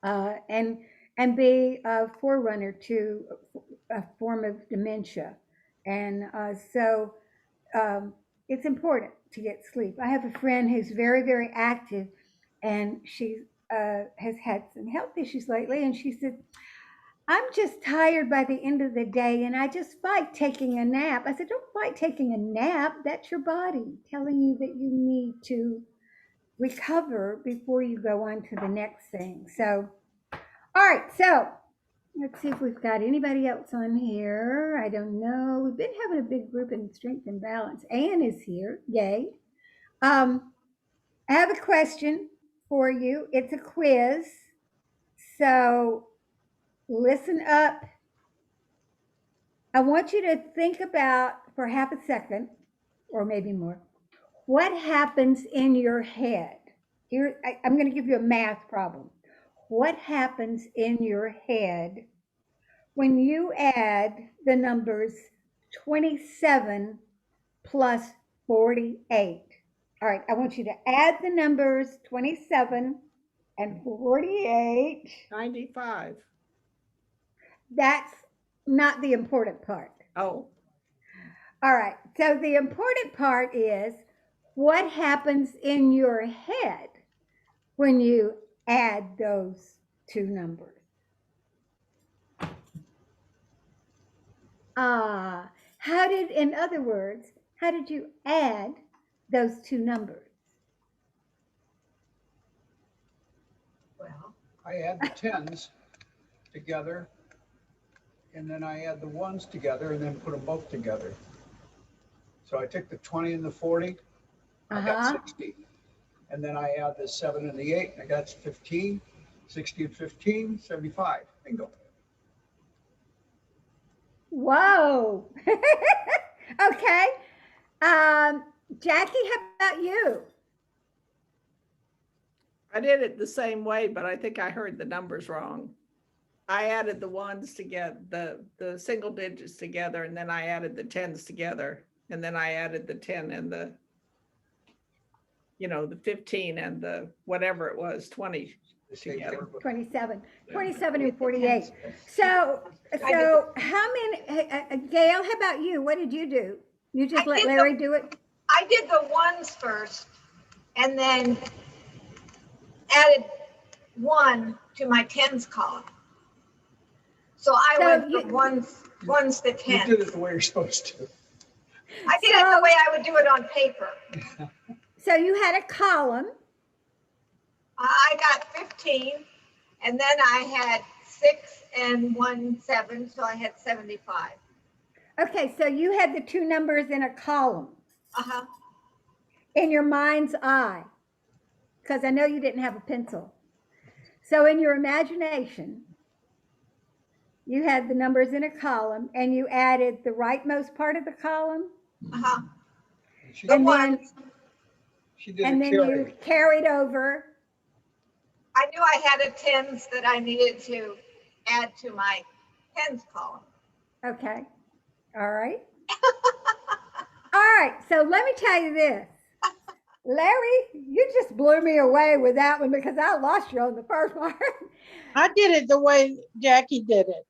and be a forerunner to a form of dementia. And so it's important to get sleep. I have a friend who's very, very active, and she has had some health issues lately. And she said, I'm just tired by the end of the day, and I just fight taking a nap. I said, don't fight taking a nap. That's your body telling you that you need to recover before you go on to the next thing. So, all right. So, let's see if we've got anybody else on here. I don't know. We've been having a big group in strength and balance. Anne is here. Yay. I have a question for you. It's a quiz. So listen up. I want you to think about for half a second, or maybe more, what happens in your head. Here, I'm going to give you a math problem. What happens in your head when you add the numbers 27 plus 48? All right, I want you to add the numbers 27 and 48. 95. That's not the important part. Oh. All right, so the important part is what happens in your head when you add those two numbers. In other words, how did you add those two numbers? Well, I add the tens together, and then I add the ones together, and then put them both together. So I took the 20 and the 40, I got 60. And then I add the 7 and the 8, and I got 15. 60 and 15, 75. Bingo. Whoa. Okay. Jackie, how about you? I did it the same way, but I think I heard the numbers wrong. I added the ones together, the single digits together, and then I added the tens together, and then I added the 10 and the 15 and the whatever it was, 20 together. 27 and 48. So how many, Gail, how about you? What did you do? You just let Larry do it? I did the ones first and then added 1 to my tens column. So I went from ones to tens. You did it the way you're supposed to. I did it the way I would do it on paper. So you had a column. I got 15, and then I had 6 and 1, 7, so I had 75. Okay, so you had the two numbers in a column. Uh-huh. In your mind's eye, because I know you didn't have a pencil. So in your imagination, you had the numbers in a column, and you added the rightmost part of the column. Uh-huh. And then you carried over. I knew I had a tens that I needed to add to my tens column. Okay. All right. All right. So let me tell you this. Larry, you just blew me away with that one because I lost you on the first one. I did it the way Jackie did it,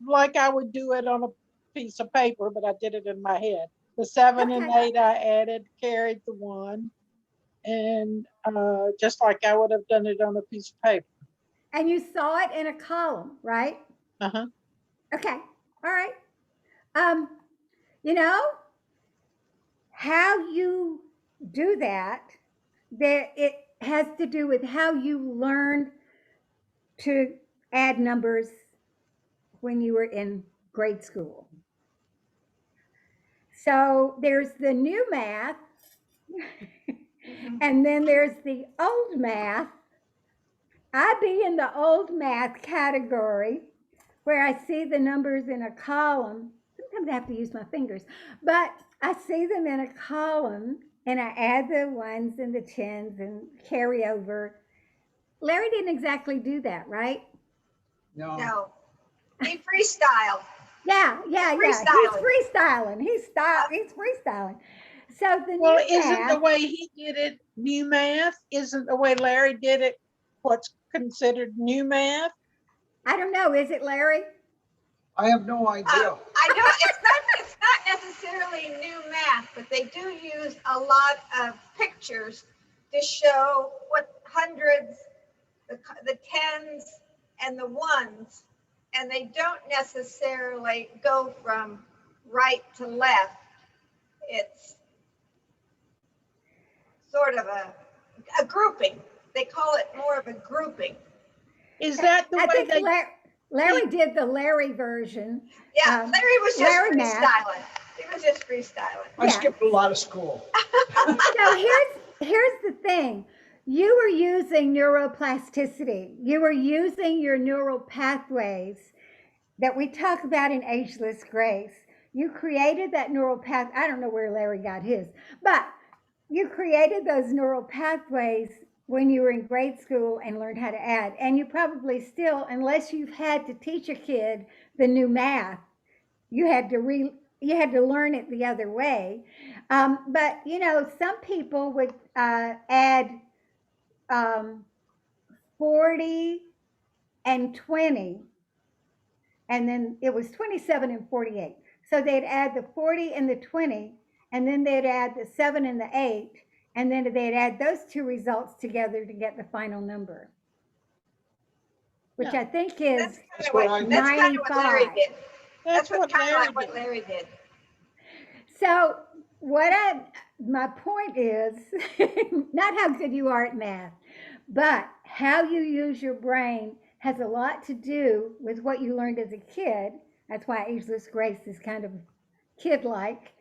like I would do it on a piece of paper, but I did it in my head. The 7 and 8 I added, carried the 1, and just like I would have done it on a piece of paper. And you saw it in a column, right? Uh-huh. Okay. All right. How you do that, it has to do with how you learned to add numbers when you were in grade school. So there's the new math, and then there's the old math. I'd be in the old math category where I see the numbers in a column. Sometimes I have to use my fingers, but I see them in a column and I add the ones and the tens and carry over. Larry didn't exactly do that, right? No. He freestyled. Yeah. He's freestyling. He's freestyling. So isn't the way he did it new math? Isn't the way Larry did it what's considered new math? I don't know. Is it, Larry? I have no idea. I don't, it's not necessarily new math, but they do use a lot of pictures to show what hundreds, the tens and the ones, and they don't necessarily go from right to left. It's sort of a grouping. They call it more of a grouping. Is that the I way think they? Larry did the Larry version. Yeah, Larry was just Larry math. freestyling. He was just freestyling. I Yeah. skipped a lot of school. So here's the thing. You were using neuroplasticity. You were using your neural pathways that we talk about in Ageless Grace. You created that neural path. I don't know where Larry got his, but you created those neural pathways when you were in grade school and learned how to add. And you probably still, unless you've had to teach a kid the new math, you had to learn it the other way. But you know, some people would add 40 and 20, and then it was 27 and 48. So they'd add the 40 and the 20, and then they'd add the 7 and the 8, and then they'd add those two results together to get the final number, which Yeah. I think is That's kind of what Larry 95. did. That's what kind of Larry like what did. Larry did. So my point is not how good you are at math, but how you use your brain has a lot to do with what you learned as a kid. That's why Ageless Grace is kind of kid-like,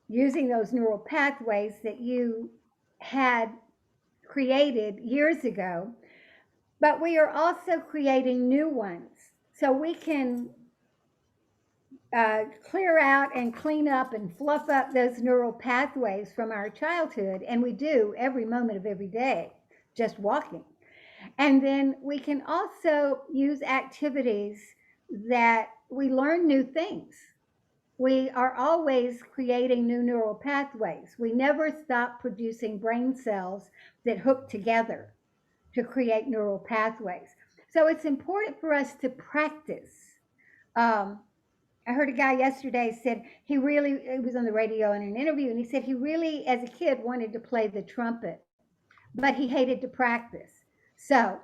using those neural pathways that you had created years ago. But we are also creating new ones. So we can clear out and clean up and fluff up those neural pathways from our childhood. And we do every moment of every day, just walking. And then we can also use activities that we learn new things. We are always creating new neural pathways. We never stop producing brain cells that hook together to create neural pathways. So it's important for us to practice. I heard a guy yesterday said he was on the radio in an interview, and he said he really, as a kid, wanted to play the trumpet, but he hated to practice. So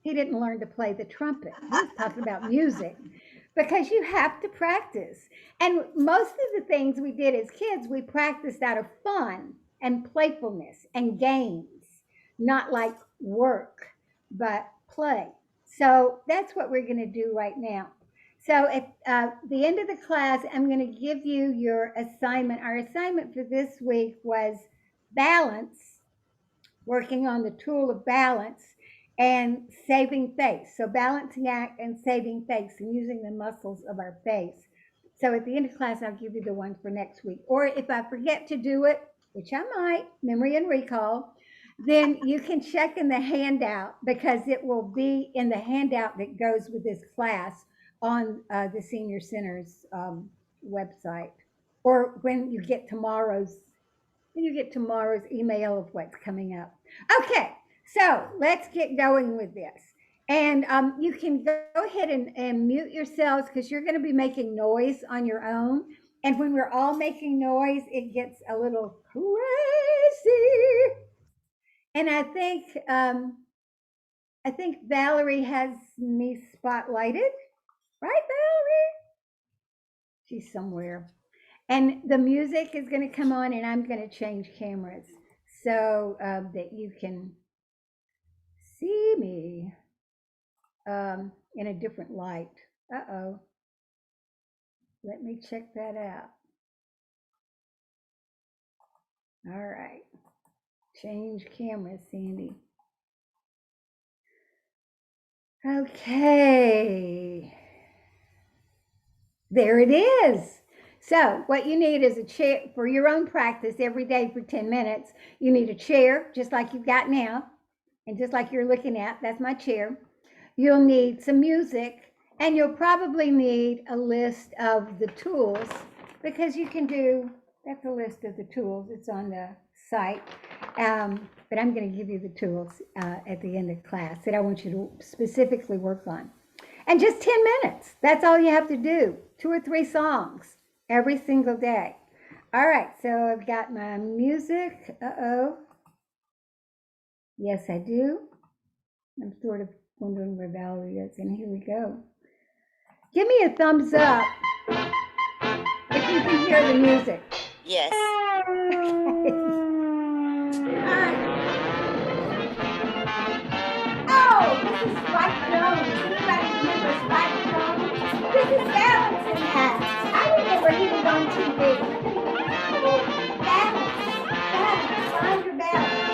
he didn't learn to play the trumpet. He was talking about music because you have to practice. And most of the things we did as kids, we practiced out of fun and playfulness and games, not like work, but play. So that's what we're going to do right now. So at the end of the class, I'm going to give you your assignment. Our assignment for this week was balance, working on the tool of balance and saving face. So balancing act and saving face and using the muscles of our face. So at the end of class, I'll give you the one for next week. Or if I forget to do it, which I might, memory and recall, then you can check in the handout because it will be in the handout that goes with this class on the Senior Center's website, or when you get tomorrow's email of what's coming up. Okay, so let's get going with this. And you can go ahead and mute yourselves because you're going to be making noise on your own. And when we're all making noise, it gets a little crazy. And I think Valerie has me spotlighted. Right, Valerie? She's somewhere. And the music is going to come on, and I'm going to change cameras so that you can see me in a different light. Uh-oh. Let me check that out. All right. Change cameras, Sandy. Okay. There it is. So what you need is a chair for your own practice every day for 10 minutes. You need a chair, just like you've got now, and just like you're looking at, that's my chair. You'll need some music, and you'll probably need a list of the tools because you can do, that's a list of the tools. It's on the site. but I'm going to give you the tools at the end of class that I want you to specifically work on. And just 10 minutes. That's all you have to do. 2 or 3 songs every single day. All right, so I've got my music. Uh-oh. Yes, I do. I'm sort of wondering where Valerie is, and here we go. Give me a thumbs up if you can hear the music. Yes. Oh, this is Spike Jones. Anybody remember Spike Jones? This is Balancing Act. I remember he was on TV. Balance. Find your balance.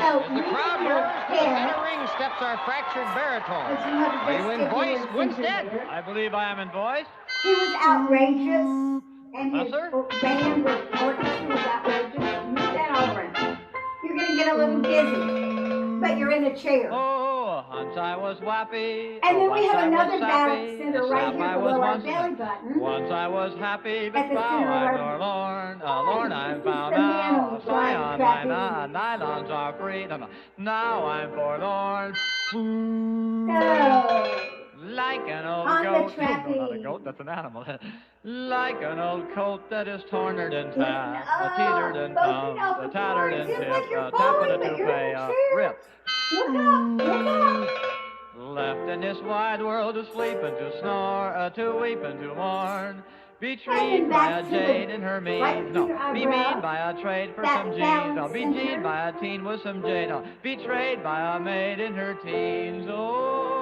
Oh, The crowd moves to the center ring steps our fractured baritone. Are you in voice, Winstead? I believe I am in voice. He was outrageous, and his Sir? band was orchestra was outrageous. Move that over. You're gonna get a little dizzy, but you're in a chair. Oh, once I was wappy. And then we once have I was another balance sappy, center and right sap here I was below our once, belly button. Once I was happy, At but the now center of I'm our- forlorn. Oh, Lorn, I'm this is found the man out. on the Fly flying on trap, my isn't nylons are free. No, no. Now I'm forlorn. So, Like an old on the goat. No, not a trapeze. goat, that's an animal. Like an old coat that is tornered and fat, Oh, teetered and both pumped, feet off the tattered floor, and just tipped, like you're tap of falling, the but you're in toupee, a chair. rip. Look up, look up. Left in this wide world to sleep and to snore, to weep and to mourn. Betrayed by back a to jade the in her right mean. to No, your be eyebrow. mean by a trade for That some jeans. balance No, be center. jean by a teen with some jade. No, betrayed by a maid in her teens. Oh,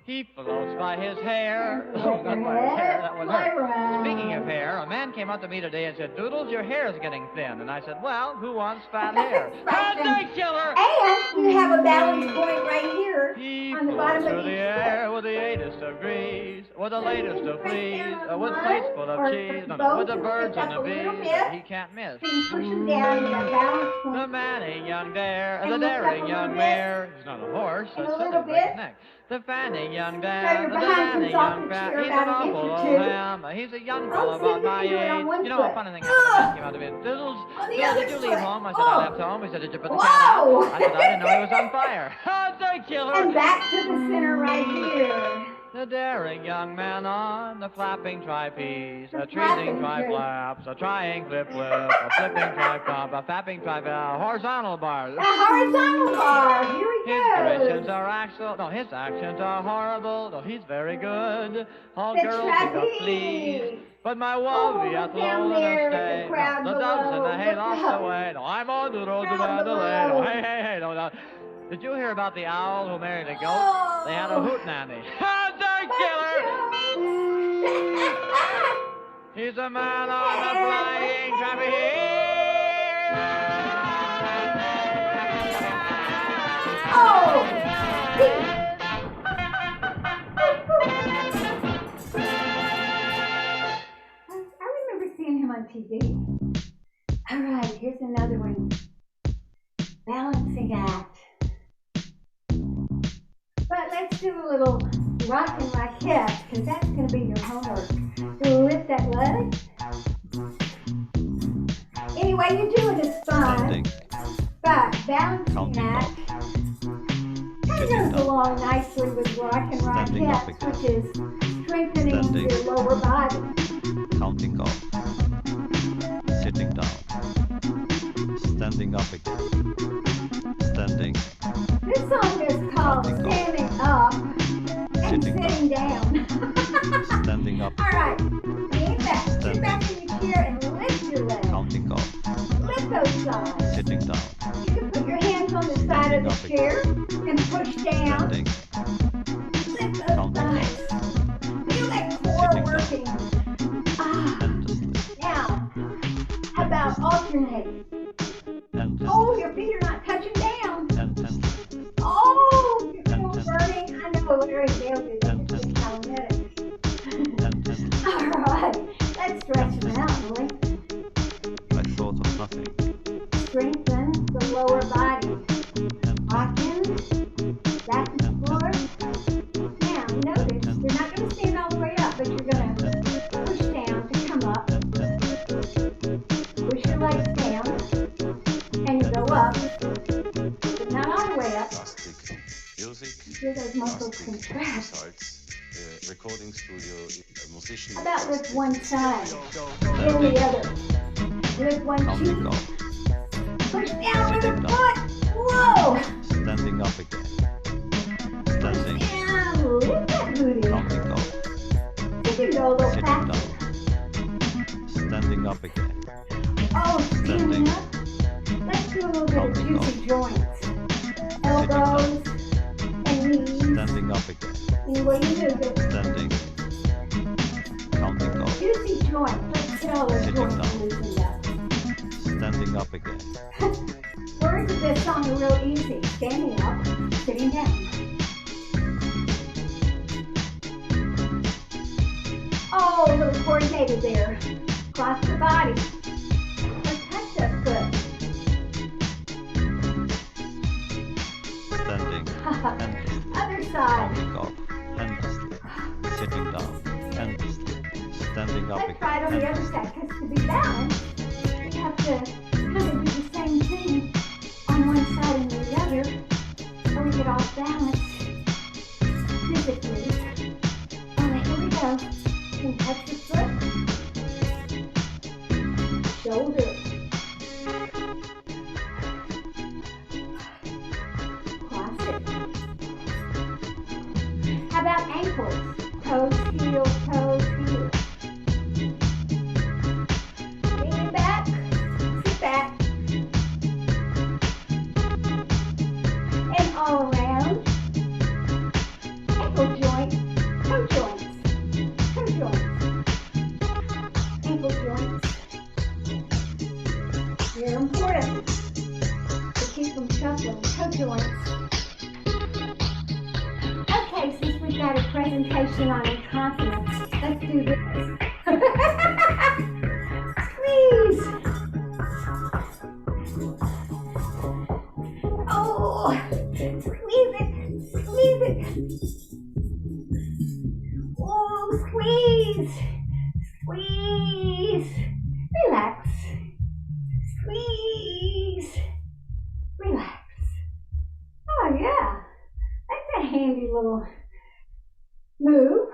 he floats by his hair. Oh, not by his hair, that was Fly her. around. Speaking of hair, a man came up to me today and said, Doodles, your hair is getting thin. And I said, well, who wants fat hair? Birthday killer! And you have a balance point right here He on the bottom floats of through each the foot. air with the latest of grease, with the latest of fleas, with one, plates full or of cheese, no, both with the to birds pick and up the a little bees bit. that he can't miss. So you push him down to that balance The point. manning young dare, And the lift up daring a little young bit. mare. He's not a horse, And a that's little silly, break his bit. neck. The fanning young So dad, your the behind fanning comes off young the fat. chair He's an about an awful inch or old two. ham. He's a young Oh, fellow see, about look my at you, on age. one You know, a foot. funny thing happened. A man came out to me and Doodles, On the Doodles, other did you leave foot. home? I said, Oh. I left home. He said, did you put the cat Whoa. out? I said, I didn't know he was on fire. Birthday killer! And back to the center right here. The daring young man on the flapping trapeze, The a treating flapping tri-flaps, a trying flip-flip, a flipping tri-pump, a fapping horizontal bar. A horizontal bar. Here we His go. actions are his actions are horrible, though he's very good. All The girls think of trapeze. please, but my Oh, woe look be down low in there the at the stay. crowd No, the doves and below. the hay Look lost up. away. No, I'm on the road to Crowd Mandalay. No, below. hey, no, no. Did you hear about the owl who married a goat? Oh. They had a hoot nanny. Birthday killer! He's a man on the flying trapeze. Oh. I remember seeing him on TV. All right, here's another one. Balancing act. But let's do a little rocking my hips, because that's going to be your homework. Lift that leg. Any way you do it is fine. But balancing act kind of goes along nicely with rocking right hips, which is strengthening your lower body. Counting up, sitting down, standing up again, standing, This song is called Standing Up and Sitting Down. standing up, All right, lean back, sit back in your chair and lift your legs. counting up, Lift those sides. sitting down, You can put your hands on the side of the chair and push down. standing, Lift those thighs. Feel that core working. endlessly, Now, how about alternating? endlessly, Oh, your feet are not touching down. endlessly, Oh, your feet burning. I know Larry Dale did that. It's just cosmetic. endlessly. All right, let's stretch them out, boy. I thought of nothing, Strengthen the lower body. Rocking, back and forth. Now, notice, you're not going to stand all the way up, but you're going to push down to come up. Push your legs down. music, Hear those muscles plastic contract. results, recording studio, a musician. How about lift one side, then Standing, the other. Lift one counting cheek, down, push down with sitting a down. foot. Whoa! standing up again, standing, Down, lift that booty. counting down, You can go a little sitting faster. down, standing up again, Oh, standing standing, up. Let's do a little bit of counting down, juicy joints. Elbows and knees. standing up again, Any way you move it. standing, counting down, Juicy joints. Let's get all those Sitting joints down. loosened up. standing up again, Words of this song are real easy. Standing up, sitting down. Oh, a little coordinated there. Cross the body. Let's touch that foot. standing, endlessly, Other side. counting up, endlessly, sitting down, endlessly, standing up Let's try it on again, the other side, because to be balanced, we have to kind of do the same thing on one side and the other, so we get off balance physically. All right, here we go. You can touch the foot, shoulder, cross it. How about ankles? Toes, heels, toes, heels. Lean back, sit back, and all around. Ankle joint, toe joints, toe joints, ankle joints. They're important to keep them shuffling, toe joints. Okay, since we've got a presentation on incontinence, let's do this. Squeeze. Oh, squeeze it, squeeze it. Oh, squeeze, squeeze. Relax. Squeeze. Relax. Oh yeah, that's a handy little move.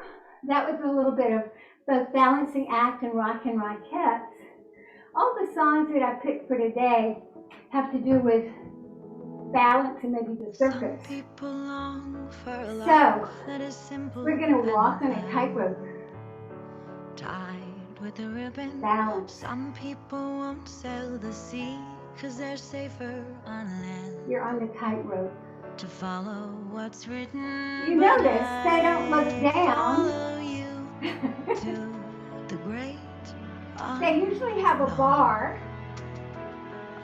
That was a little bit of both balancing act and rock and rockets. All the songs that I picked for today have to do with balance and maybe the circus. So, we're going to walk on a tightrope. Tied with a ribbon. Balance. Some people won't sail the sea because they're safer on land. You're on the tightrope. To follow what's written. You notice they don't look down. Follow you to the great. They usually have a bar.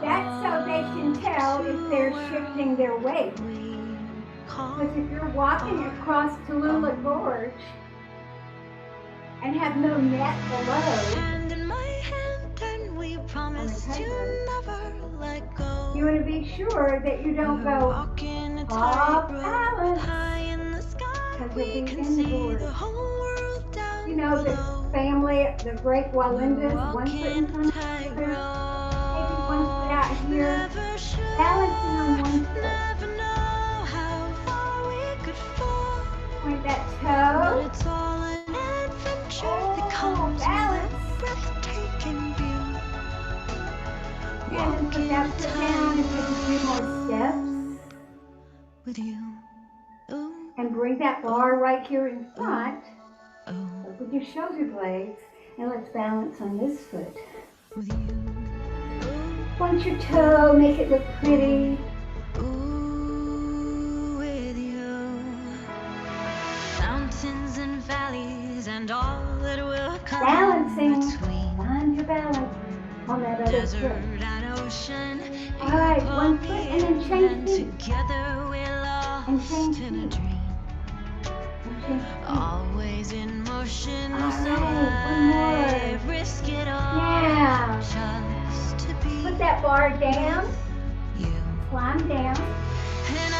That's so they can tell if they're shifting their weight. Because if you're walking across Tallulah Gorge and have no net below, Hand in my hand, and we promise to never let go. you want to be sure that you don't go Walking a off tightrope balance. high in the sky. Because We you'll be can in the see gorge. the whole world down You know, the below. family, the great Walindas, one foot in Walking front of the other, maybe one foot out here, never sure. balancing on one foot. Never know how far we could fall. Point that But toe. it's all an adventure Oh, that comes balance. with a breathtaking view. And then put that foot down and take a few more steps. With you. Ooh, And bring that bar right here in front. oh, With your shoulder blades. And let's balance on this foot. with you. Point your toe, make it look pretty. Ooh, with you. Mountains and valleys and all that will come Balancing. between. Find your balance on that other Desert foot. and ocean. All right, you one pull foot me and then in, change and feet. together we're lost And change in a feet. dream. And change feet. Always in motion, All so right, one I more. risk it all Yeah. just to be Put that bar down. you. Climb down. And I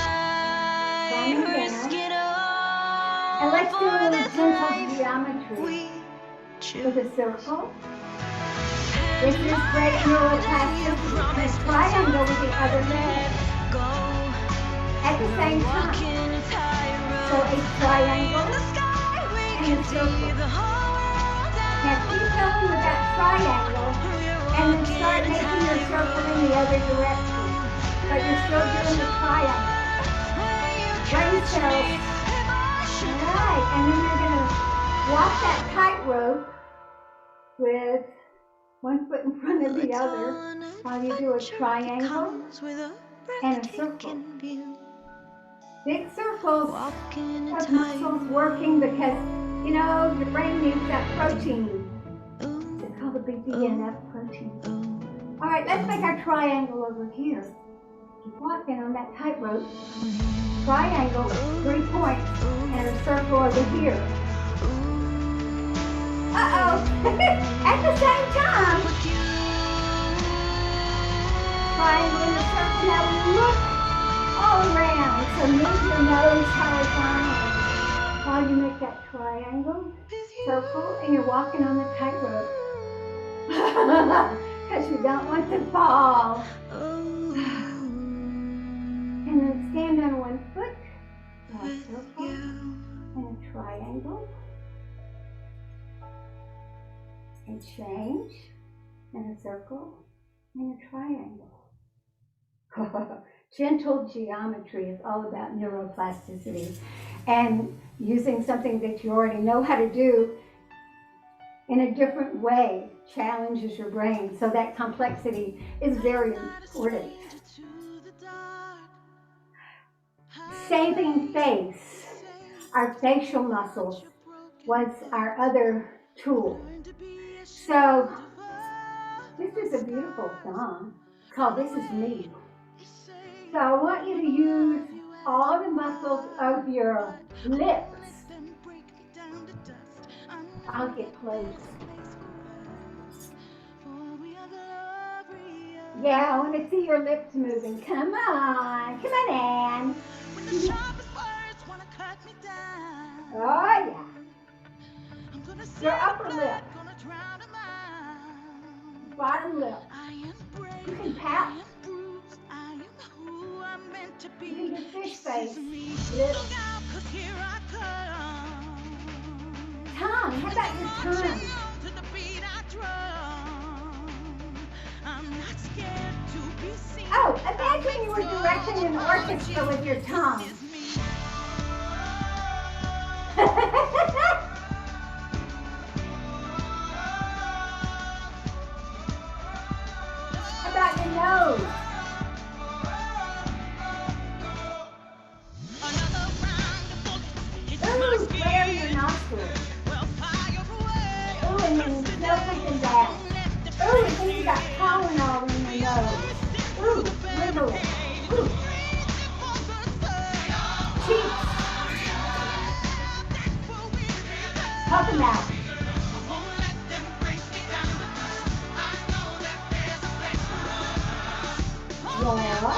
Climbing risk down. it all And let's do a for little this gentle life geometry. we With choose. a circle. This is great neuroplasticity. And triangle with the other leg Go. at the same time. Walking a also a triangle and a circle. Now keep going with that triangle and then start making your circle in the other direction. But you're still doing the triangle. Brain cells. All right, and then you're going to walk that tightrope with one foot in front of the other while you do a triangle and a circle. Big circles, those muscles working because, you know, your brain needs that protein. It's called the BDNF protein. All right, let's make our triangle over here. Keep walking on that tightrope. Triangle, 3 points, and a circle over here. Uh-oh, at the same time. Triangle and a circle, now look all around. So move your nose horizontally while you make that triangle, circle, and you're walking on the tightrope. Because you don't want to fall. And then stand on one foot, a circle, and a triangle. And change, and a circle, and a triangle. Gentle geometry is all about neuroplasticity and using something that you already know how to do in a different way challenges your brain. So that complexity is very important. Saving face, our facial muscles, was our other tool. So this is a beautiful song called This Is Me. So I want you to use all the muscles of your lips. I'll get close. Yeah, I want to see your lips moving. Come on, Ann. Oh yeah. Your upper lip. Bottom lip. You can pout. You can do fish face. Lips. Tongue. How about your tongue? Oh, imagine you were directing an orchestra with your tongue. How about your nose? Ooh, flare your nostrils. Ooh, and then no thinking that. Ooh, and then you got pollen all in your nose. Ooh, wiggle it. Ooh. Cheeks. Talk them out. Yeah.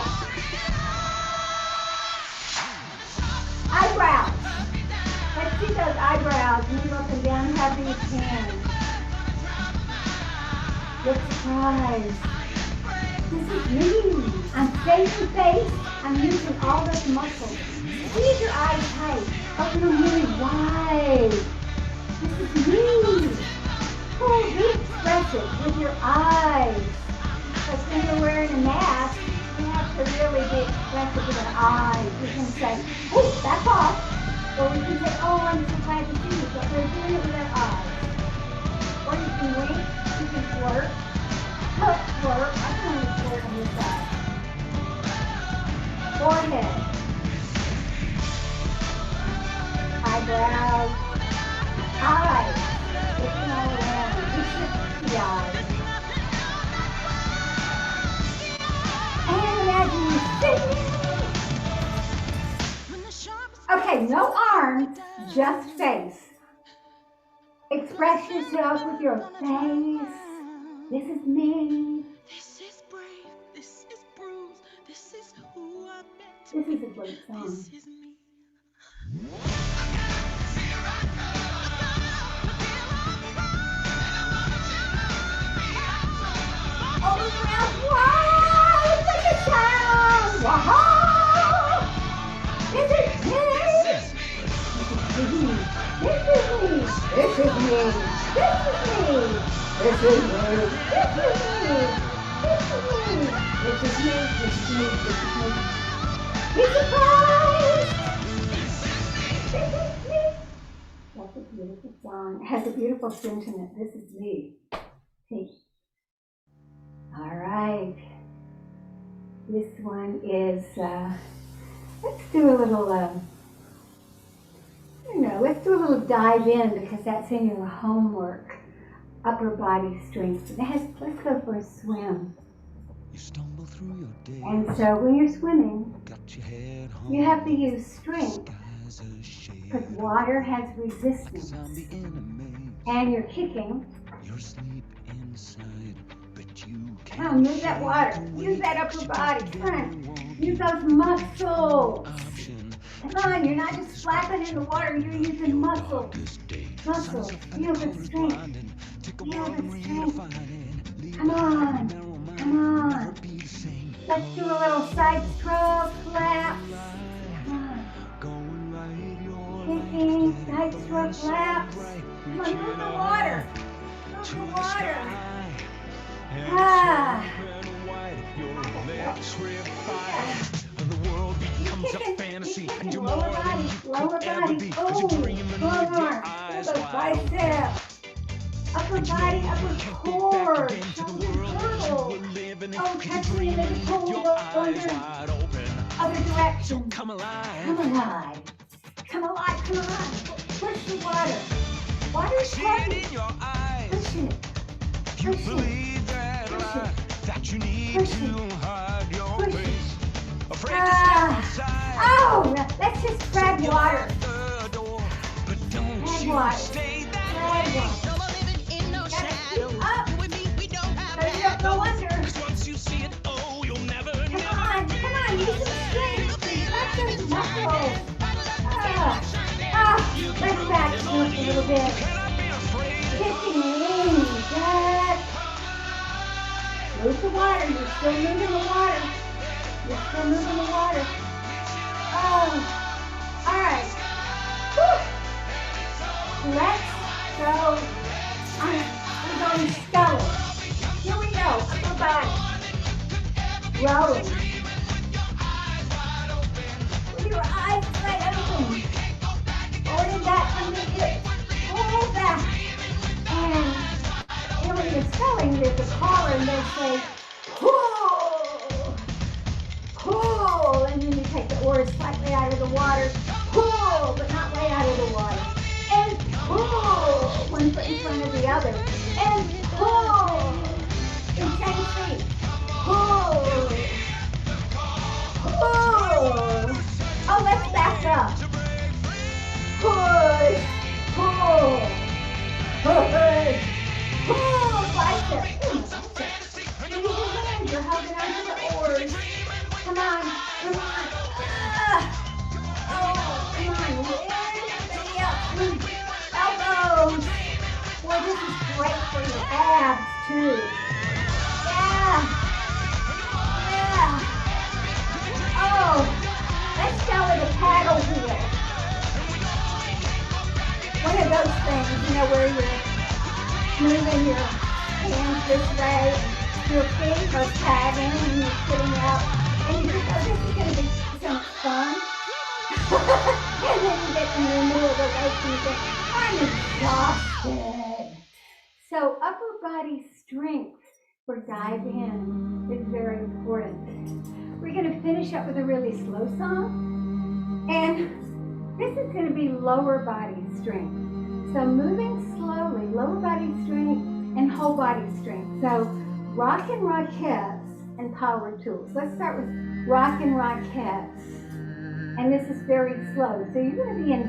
Eyebrows. Let's see those eyebrows. Move up and down. Have these hands. Look surprised. This is me. I'm saving face. I'm using all those muscles. Squeeze your eyes tight. Open them really wide. This is me. Oh, be expressive with your eyes. Because when you're wearing a mask, we have to really be expressive with our eyes. We can say, hey, back off. Or we can say, oh, I'm so glad to see you. But we're doing it with our eyes. Or you can wink. You can flirt. Flirt. I can only flirt on this side. Forehead. Eyebrows. Eyes. Looking all around. Just the eyes. And imagine you singing. Okay, no arms, just face. Express yourself with your face. This is me. This is brave, this is bruised, this is who I'm meant to This is a great song. This is me. Open your mouth wide. Make a sound. Wow. This is me. This is me. This is me. This is me. This is me. This is me. Be surprised! This is me. That's a beautiful song. It has a beautiful sentiment. This is me. Hey. All right. This one is, let's do a little, let's do a little dive in because that's in your homework. Upper body strength. Let's go for a swim. You stumble through your day. And so when you're swimming, you have to use strength because water has resistance. And you're kicking. You're asleep inside, but you can't. Come on, move that water. Use that upper body. Come on. Use those muscles. Come on, you're not just flapping in the water, you're using muscles. Muscles. Feel the strength. Feel the strength. Come on. Come on. Let's do a little side stroke, flaps. Come on. Kicking, side stroke, flaps. Come on, move the water. Move the water. Ah. The world becomes a fantasy, and you're more than you lower could ever be. body. Oh, long arms. Those biceps. Upper body, upper core. Shoulders girdle. Oh, catching it in the cold under. Other direction. Come alive. Come alive. Come alive. Come alive. Push the water. Water is heavy. Push it. Push it. That you need to hide your face. Oh, let's just grab water. Grab water. Grab water. Up. So you don't go under. Come on, use some strength. Let those muscles. Let's back a little bit. Kicking in, back. Move the water. You're still moving the water. You're still moving the water. Oh, all right. Whew. Let's go. We're going stellar. Here we go. Upper body. Rolling. With your eyes wide open. Forward and back from the hips. Forward back. And when you're spelling, there's a collar and they say, pull. Pull. And then you take the oars slightly out of the water. Pull, but not way out of the water. And pull. One foot in front of the other. And pull. In 10 feet. Pull. Pull. Oh, let's back up. Push. Pull. Push. Pull. Bicep. Use your hands. You're holding onto the oars. Come on. Come on. Oh, come on. Ready up. Elbows. Boy, this is great for your abs, too. Yeah. Yeah. Oh, let's go with a paddle wheel. One of those things, where you're moving your hands this way, your feet are paddling, and you're sitting up, and you think, oh, this is going to be some fun. And then you get in the middle of the lake and you think, I'm exhausted. So upper body strength for dive in is very important. We're going to finish up with a really slow song. And this is going to be lower body strength. So moving slowly, lower body strength and whole body strength. So rock and rockets and power tools. Let's start with rock and rockets. And this is very slow. So you're going to be in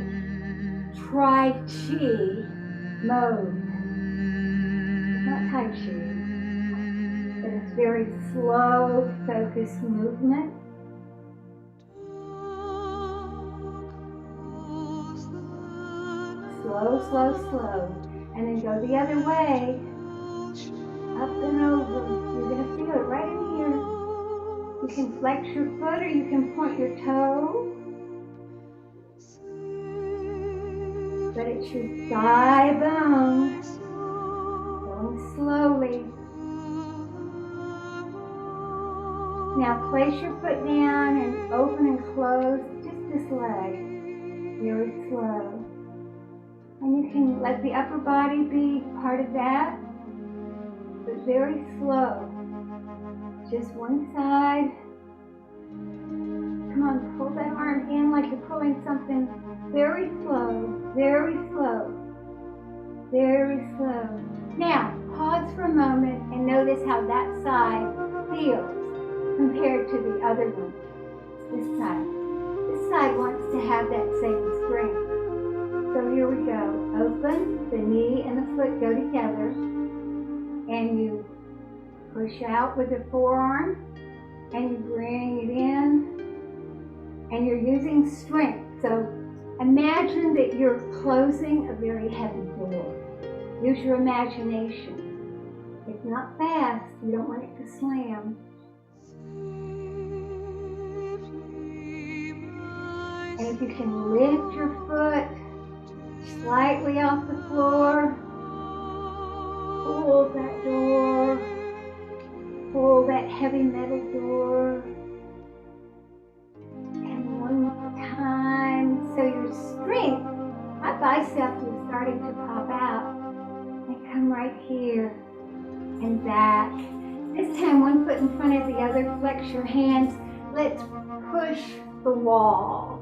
Tai Chi mode. It's not Tai Chi, but it's very slow, focused movement. Slow, slow, slow. And then go the other way. Up and over. You're going to feel it right in here. You can flex your foot or you can point your toe. But it's your thigh bone. Going slowly. Now place your foot down and open and close just this leg. Very slow. And you can let the upper body be part of that, but very slow. Just one side. Come on, pull that arm in like you're pulling something. Very slow, very slow, very slow. Now, pause for a moment and notice how that side feels compared to the other one. This side. This side wants to have that same strength. So here we go. Open, the knee and the foot go together, and you push out with the forearm, and you bring it in, and you're using strength. So imagine that you're closing a very heavy door. Use your imagination. It's not fast. You don't want it to slam. And if you can lift your foot slightly off the floor, pull that door, pull that heavy metal door. And one more time. So your strength, my biceps is starting to pop out. And come right here and back. This time, one foot in front of the other. Flex your hands. Let's push the wall.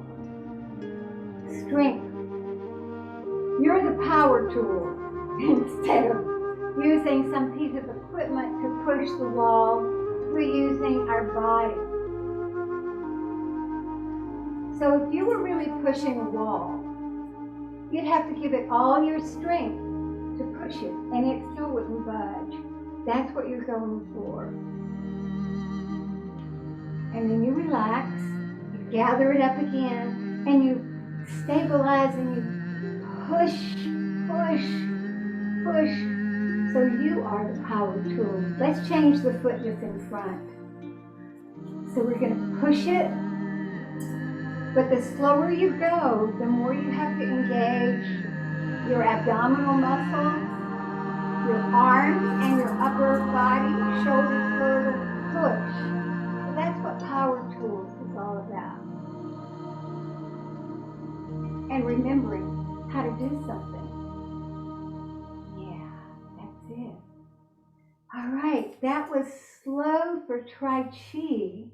Strength. You're the power tool instead of using some piece of equipment to push the wall. We're using our body. So if you were really pushing a wall, you'd have to give it all your strength to push it, and it still wouldn't budge. That's what you're going for. And then you relax, you gather it up again, and you stabilize and you push, push, push. So you are the power tool. Let's change the foot that's in front. So we're going to push it, but the slower you go, the more you have to engage your abdominal muscles, your arms, and your upper body, shoulder girdle, push. So that's what power tools is all about. And remembering how to do something. Yeah, that's it. All right, that was slow for Tai Chi.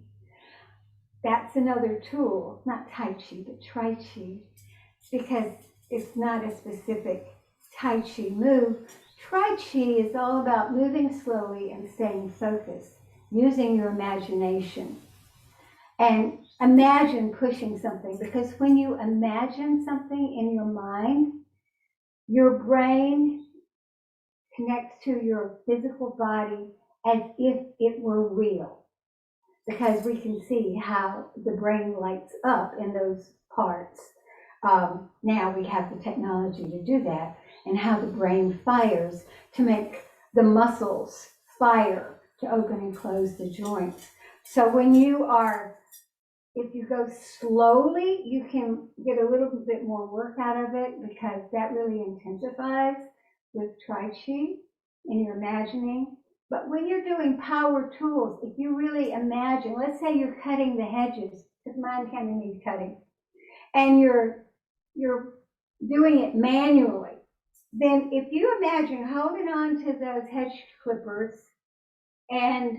That's another tool, not Tai Chi, but Tai Chi, because it's not a specific Tai Chi move. Tai Chi is all about moving slowly and staying focused, using your imagination. And imagine pushing something, because when you imagine something in your mind, your brain connects to your physical body as if it were real, because we can see how the brain lights up in those parts. Now we have the technology to do that, and how the brain fires to make the muscles fire to open and close the joints. So when you are, if you go slowly, you can get a little bit more work out of it, because that really intensifies with Tai Chi and you're imagining. But when you're doing power tools, if you really imagine, let's say you're cutting the hedges, because mine kind of needs cutting, and you're doing it manually, then if you imagine holding on to those hedge clippers and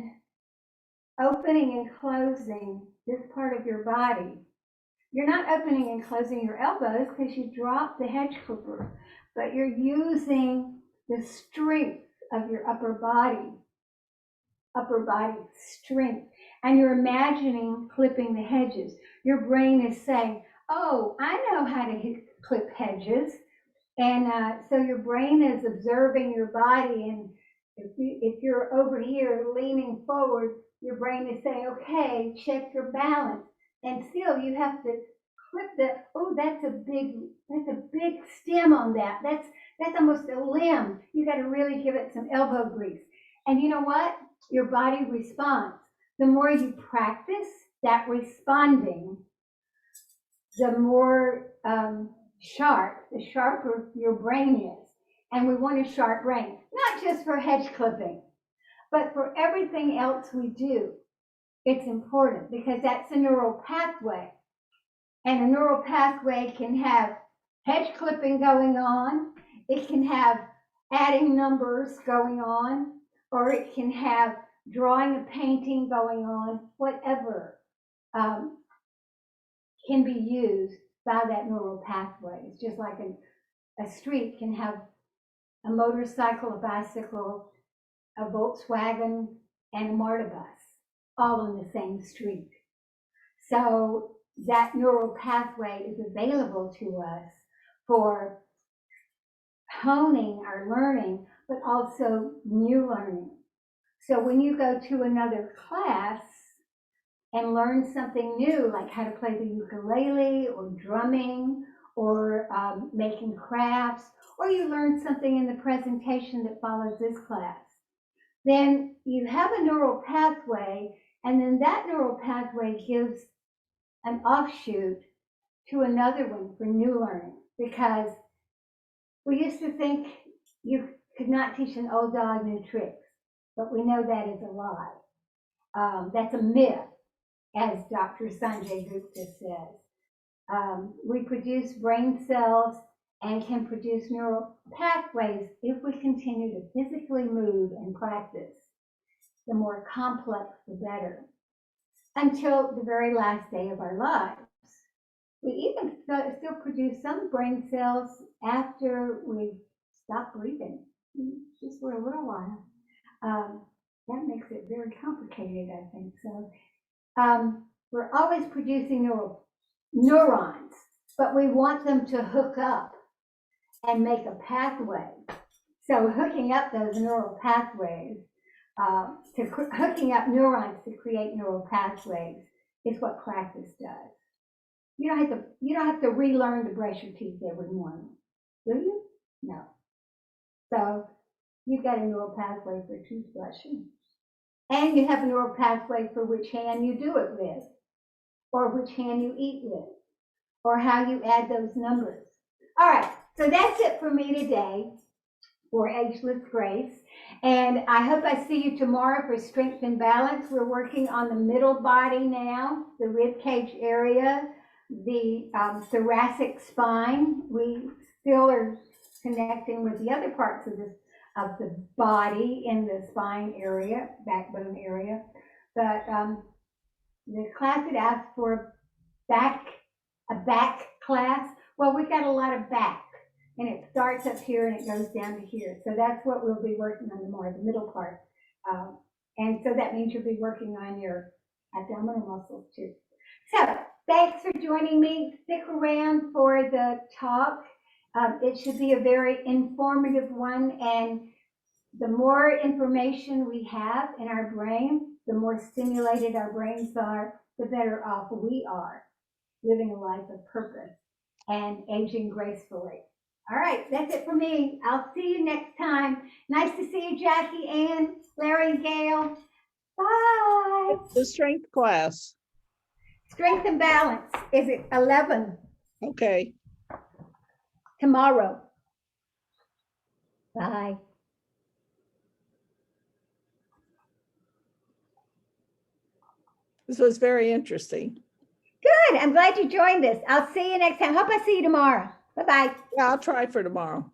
opening and closing this part of your body, you're not opening and closing your elbows because you dropped the hedge clipper, but you're using the strength of your upper body strength, and you're imagining clipping the hedges. Your brain is saying, oh, I know how to clip hedges. And so your brain is observing your body, and if you're over here leaning forward, your brain is saying, okay, check your balance. And still you have to clip the, oh, that's a big stem on that. That's almost a limb. You got to really give it some elbow grease. And you know what? Your body responds. The more you practice that responding, the more the sharper your brain is. and we want a sharp brain, not just for hedge clipping, but for everything else we do. It's important because that's a neural pathway. And a neural pathway can have hedge clipping going on, it can have adding numbers going on, or it can have drawing a painting going on, whatever can be used by that neural pathway. It's just like a street can have a motorcycle, a bicycle, a Volkswagen, and a MARTA bus, all on the same street. So that neural pathway is available to us for honing our learning, but also new learning. So when you go to another class and learn something new, like how to play the ukulele or drumming or making crafts, or you learn something in the presentation that follows this class, then you have a neural pathway, and then that neural pathway gives an offshoot to another one for new learning, because we used to think you could not teach an old dog new tricks, but we know that is a lie. That's a myth, as Dr. Sanjay Gupta says. We produce brain cells and can produce neural pathways if we continue to physically move and practice. The more complex, the better, until the very last day of our lives. We even still produce some brain cells after we stop breathing, just for a little while. That makes it very complicated, I think. So we're always producing neurons, but we want them to hook up and make a pathway. So hooking up those neural pathways, hooking up neurons to create neural pathways is what practice does. You don't have to relearn to brush your teeth every morning, do you? No. So you've got a neural pathway for toothbrushing, and you have a neural pathway for which hand you do it with, or which hand you eat with, or how you add those numbers. All right, so that's it for me today for Ageless Grace. And I hope I see you tomorrow for Strength and Balance. We're working on the middle body now, the rib cage area, the thoracic spine. We still are connecting with the other parts of the body in the spine area, backbone area. But the class had asked for a back class. Well, we got a lot of back, and it starts up here and it goes down to here. So that's what we'll be working on tomorrow, the middle part. And so that means you'll be working on your abdominal muscles too. So thanks for joining me. Stick around for the talk. It should be a very informative one, and the more information we have in our brain, the more stimulated our brains are, the better off we are living a life of purpose and aging gracefully. All right, that's it for me. I'll see you next time. Nice to see you, Jackie, Ann, Larry, and Gail. Bye. The strength class. Strength and Balance is at 11 Okay. tomorrow. Bye. This was very interesting. Good. I'm glad you joined us. I'll see you next time. Hope I see you tomorrow. Bye-bye. Yeah, I'll try for tomorrow.